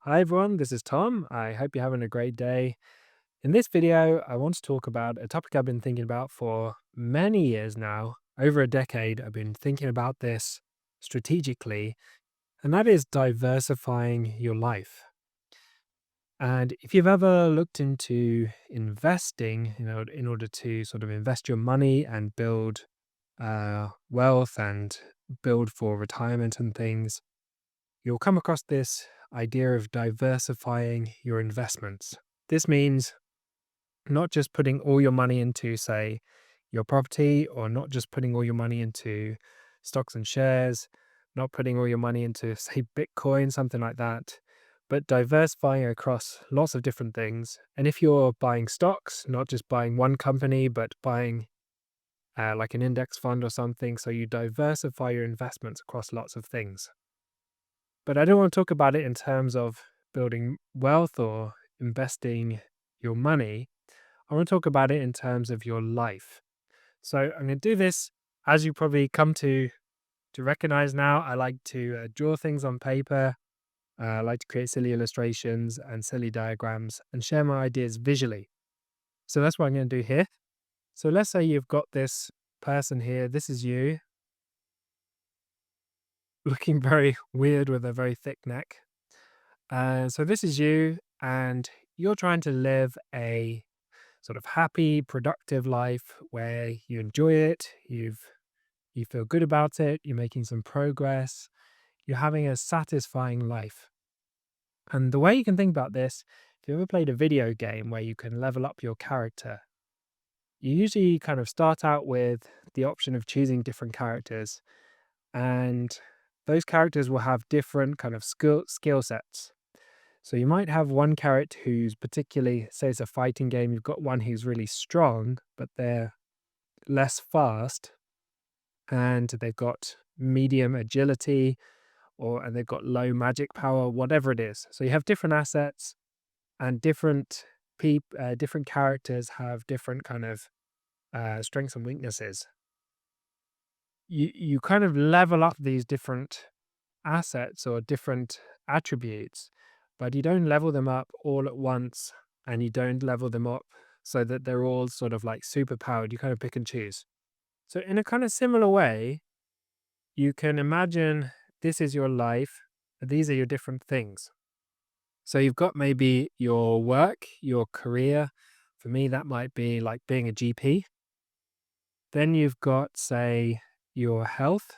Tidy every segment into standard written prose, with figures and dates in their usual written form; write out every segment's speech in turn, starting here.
Hi everyone, this is Tom. I hope you're having a great day. In this video, I want to talk about a topic I've been thinking about for many years now. Over a decade, I've been thinking about this strategically, and that is diversifying your life. And if you've ever looked into investing, in order to sort of invest your money and build wealth and build for retirement and things, you'll come across this idea of diversifying your investments. This means not just putting all your money into, say, your property, or not just putting all your money into stocks and shares, not putting all your money into, say, Bitcoin, something like that, but diversifying across lots of different things. And if you're buying stocks, not just buying one company, but buying like an index fund or something, so you diversify your investments across lots of things. But I don't want to talk about it in terms of building wealth or investing your money. I want to talk about it in terms of your life. So I'm going to do this, as you probably come to recognize now. I like to draw things on paper. I like to create silly illustrations and silly diagrams and share my ideas visually. So that's what I'm going to do here. So let's say you've got this person here. This is you, looking very weird with a very thick neck. So this is you, and you're trying to live a sort of happy, productive life where you enjoy it, you feel good about it, you're making some progress, you're having a satisfying life. And the way you can think about this, if you ever played a video game where you can level up your character, you usually kind of start out with the option of choosing different characters, and those characters will have different kind of skill sets. So you might have one character who's particularly, say it's a fighting game, you've got one who's really strong, but they're less fast, and they've got medium agility, and they've got low magic power, whatever it is. So you have different assets, and different characters have different kind of strengths and weaknesses. You kind of level up these different assets or different attributes, but you don't level them up all at once, and you don't level them up so that they're all sort of like super powered. You kind of pick and choose. So, in a kind of similar way, you can imagine this is your life, these are your different things. So, you've got maybe your work, your career. For me, that might be like being a GP. Then you've got, say, your health.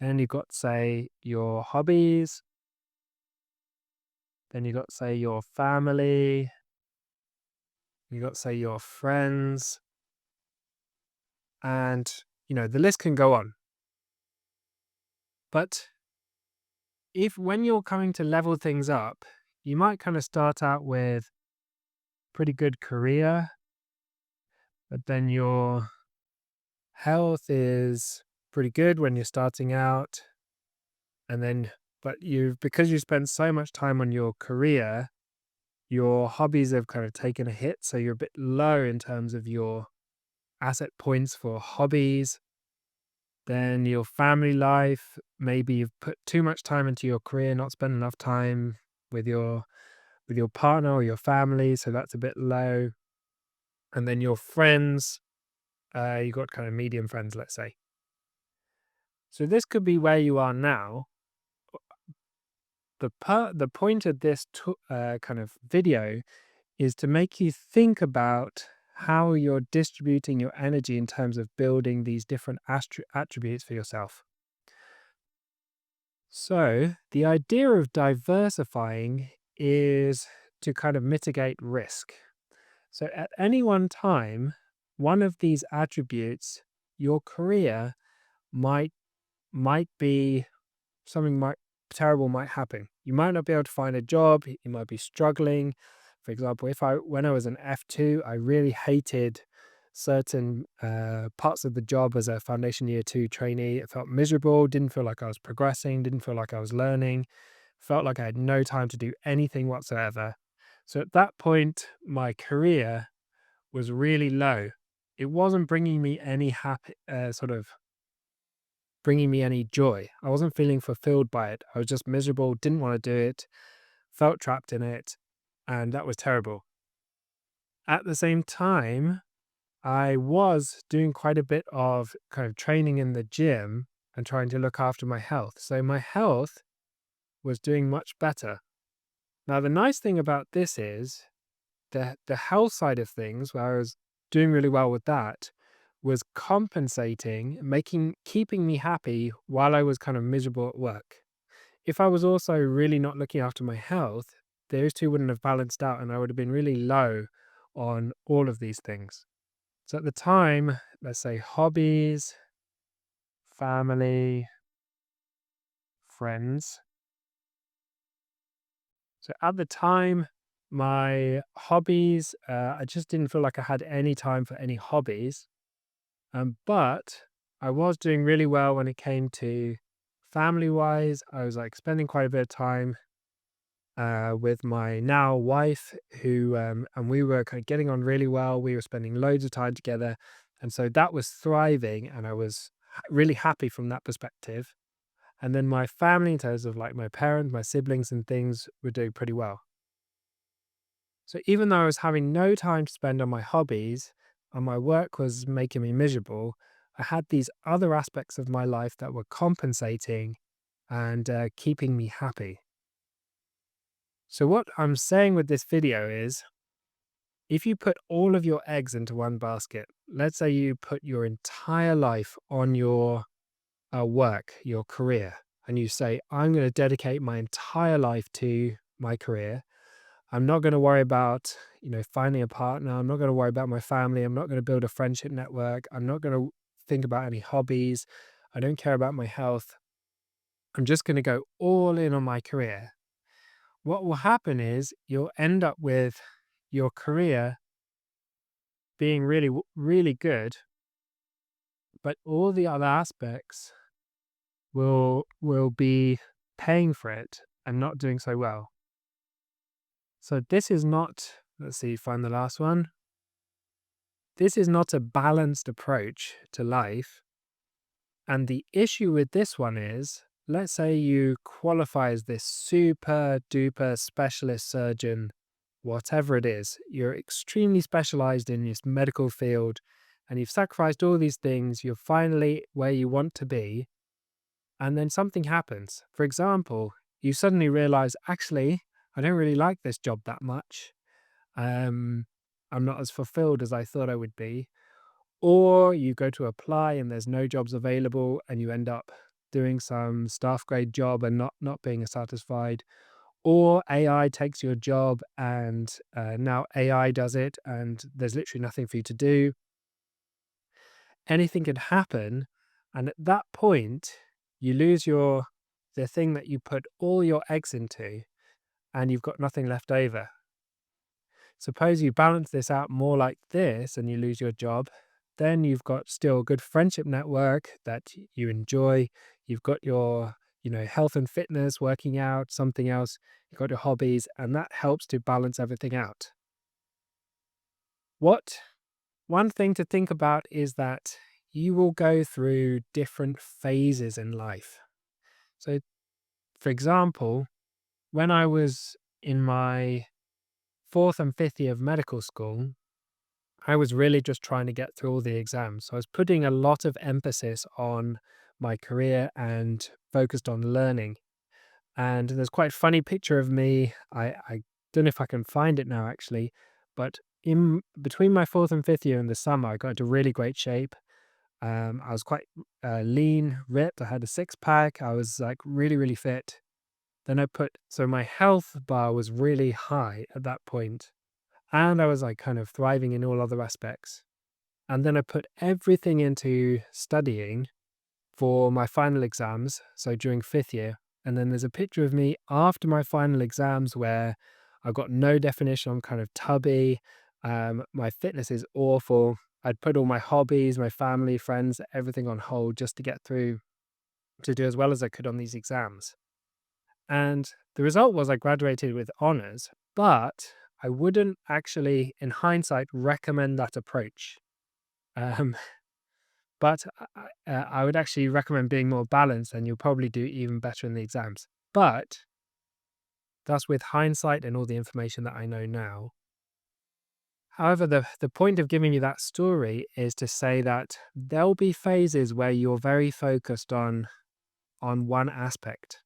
Then you've got, say, your hobbies. Then you got, say, your family. You got, say, your friends. And, the list can go on. But if when you're coming to level things up, you might kind of start out with pretty good career, but then your health is pretty good when you're starting out. And then, because you spend so much time on your career, your hobbies have kind of taken a hit. So you're a bit low in terms of your asset points for hobbies. Then your family life, maybe you've put too much time into your career, not spent enough time with your partner or your family, so that's a bit low. And then your friends, you got kind of medium friends, let's say. So this could be where you are now. The point of this kind of video is to make you think about how you're distributing your energy in terms of building these different attributes for yourself. So, the idea of diversifying is to kind of mitigate risk. So, at any one time, one of these attributes, your career might be something terrible might happen. You might not be able to find a job, you might be struggling. For example, when I was an F2, I really hated certain parts of the job as a foundation year 2 trainee. It felt miserable, didn't feel like I was progressing, didn't feel like I was learning, felt like I had no time to do anything whatsoever. So at that point, my career was really low. It wasn't bringing me any happy, sort of bringing me any joy. I wasn't feeling fulfilled by it. I was just miserable, didn't want to do it, felt trapped in it, and that was terrible. At the same time, I was doing quite a bit of kind of training in the gym and trying to look after my health. So my health was doing much better. Now, the nice thing about this is the health side of things, where I was doing really well with that, was compensating, keeping me happy while I was kind of miserable at work. If I was also really not looking after my health, those two wouldn't have balanced out and I would have been really low on all of these things. So at the time, let's say hobbies, family, friends. So at the time, my hobbies, I just didn't feel like I had any time for any hobbies. But I was doing really well when it came to family wise. I was like spending quite a bit of time with my now wife, and we were kind of getting on really well. We were spending loads of time together. And so that was thriving, and I was really happy from that perspective. And then my family, in terms of like my parents, my siblings, and things, were doing pretty well. So even though I was having no time to spend on my hobbies and my work was making me miserable, I had these other aspects of my life that were compensating and keeping me happy. So, what I'm saying with this video is if you put all of your eggs into one basket, let's say you put your entire life on your work, your career, and you say, I'm going to dedicate my entire life to my career. I'm not going to worry about, finding a partner. I'm not going to worry about my family. I'm not going to build a friendship network. I'm not going to think about any hobbies. I don't care about my health. I'm just going to go all in on my career. What will happen is you'll end up with your career being really, really good, but all the other aspects will be paying for it and not doing so well. So this is not, let's see, find the last one. This is not a balanced approach to life. And the issue with this one is, let's say you qualify as this super duper specialist surgeon, whatever it is, you're extremely specialized in this medical field and you've sacrificed all these things, you're finally where you want to be, and then something happens. For example, you suddenly realize, actually, I don't really like this job that much. I'm not as fulfilled as I thought I would be. Or you go to apply and there's no jobs available and you end up doing some staff grade job and not being satisfied. Or AI takes your job and now AI does it and there's literally nothing for you to do. Anything can happen. And at that point, you lose the thing that you put all your eggs into and you've got nothing left over. Suppose you balance this out more like this and you lose your job, then you've got still a good friendship network that you enjoy. You've got your, health and fitness, working out, something else. You've got your hobbies, and that helps to balance everything out. One thing to think about is that you will go through different phases in life. So, for example, when I was in my fourth and fifth year of medical school, I was really just trying to get through all the exams. So I was putting a lot of emphasis on my career and focused on learning. And there's quite a funny picture of me. I don't know if I can find it now actually, but in between my fourth and fifth year in the summer, I got into really great shape. I was quite lean, ripped. I had a six pack. I was like really, really fit. Then so my health bar was really high at that point, and I was like kind of thriving in all other aspects. And then I put everything into studying for my final exams, so during fifth year. And then there's a picture of me after my final exams where I've got no definition. I'm kind of tubby. My fitness is awful. I'd put all my hobbies, my family, friends, everything on hold just to get through to do as well as I could on these exams. And the result was I graduated with honors, but I wouldn't actually, in hindsight, recommend that approach. Um, But I would actually recommend being more balanced, and you'll probably do even better in the exams. But that's with hindsight and all the information that I know now. However, the point of giving you that story is to say that there'll be phases where you're very focused on one aspect.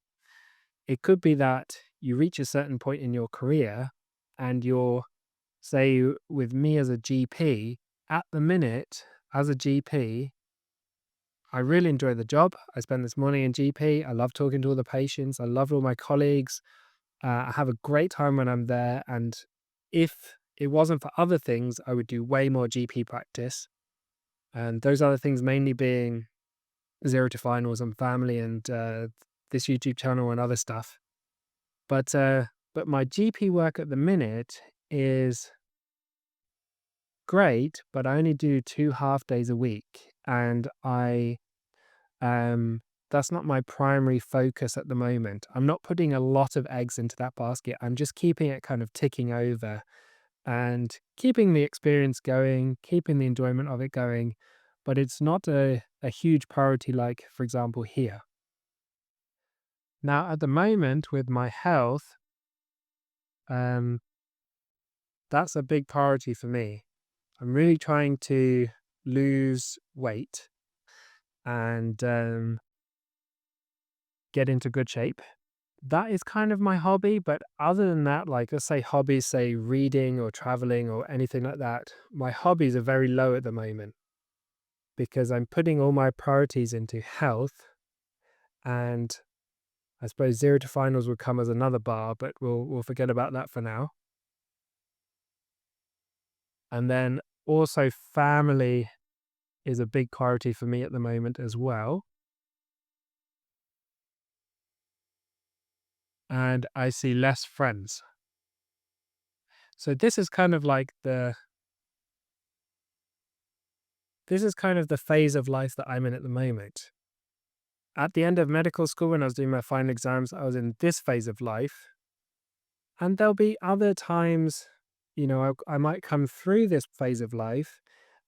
It could be that you reach a certain point in your career and you're, say, with me as a GP, at the minute, as a GP, I really enjoy the job. I spend this morning in GP. I love talking to all the patients. I love all my colleagues. I have a great time when I'm there. And if it wasn't for other things, I would do way more GP practice. And those other things mainly being zero to finals and family and this YouTube channel and other stuff. But my GP work at the minute is great, but I only do 2 half days a week, and that's not my primary focus at the moment. I'm not putting a lot of eggs into that basket. I'm just keeping it kind of ticking over and keeping the experience going, keeping the enjoyment of it going, but it's not a huge priority like, for example, here. Now, at the moment with my health, um, that's a big priority for me. I'm really trying to lose weight and get into good shape. That is kind of my hobby, but other than that, like let's say hobbies, say reading or traveling or anything like that, my hobbies are very low at the moment because I'm putting all my priorities into health, and I suppose zero to finals would come as another bar, but we'll forget about that for now. And then also family is a big priority for me at the moment as well. And I see less friends. So this is kind of the phase of life that I'm in at the moment. At the end of medical school, when I was doing my final exams, I was in this phase of life. And there'll be other times, I might come through this phase of life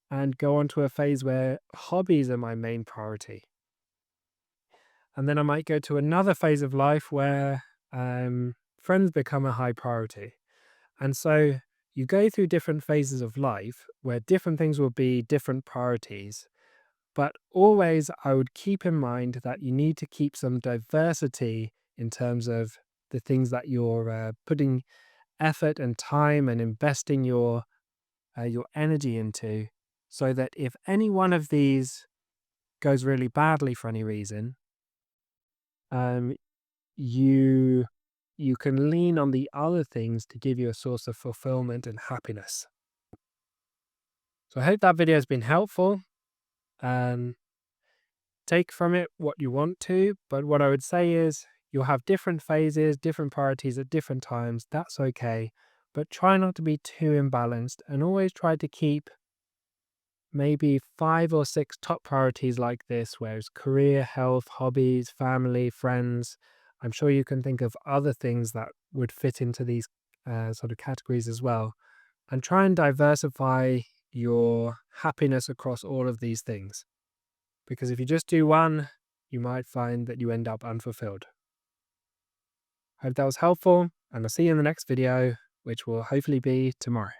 and go on to a phase where hobbies are my main priority. And then I might go to another phase of life where friends become a high priority. And so you go through different phases of life where different things will be different priorities. But always, I would keep in mind that you need to keep some diversity in terms of the things that you're putting effort and time and investing your energy into, so that if any one of these goes really badly for any reason, um, you you can lean on the other things to give you a source of fulfillment and happiness. So I hope that video has been helpful. Um, Take from it what you want to, but what I would say is you'll have different phases, different priorities at different times. That's okay, but try not to be too imbalanced and always try to keep maybe 5 or 6 top priorities like this, whereas career, health, hobbies, family, friends. I'm sure you can think of other things that would fit into these sort of categories as well. And try and diversify your happiness across all of these things. Because if you just do one, you might find that you end up unfulfilled. Hope that was helpful, and I'll see you in the next video, which will hopefully be tomorrow.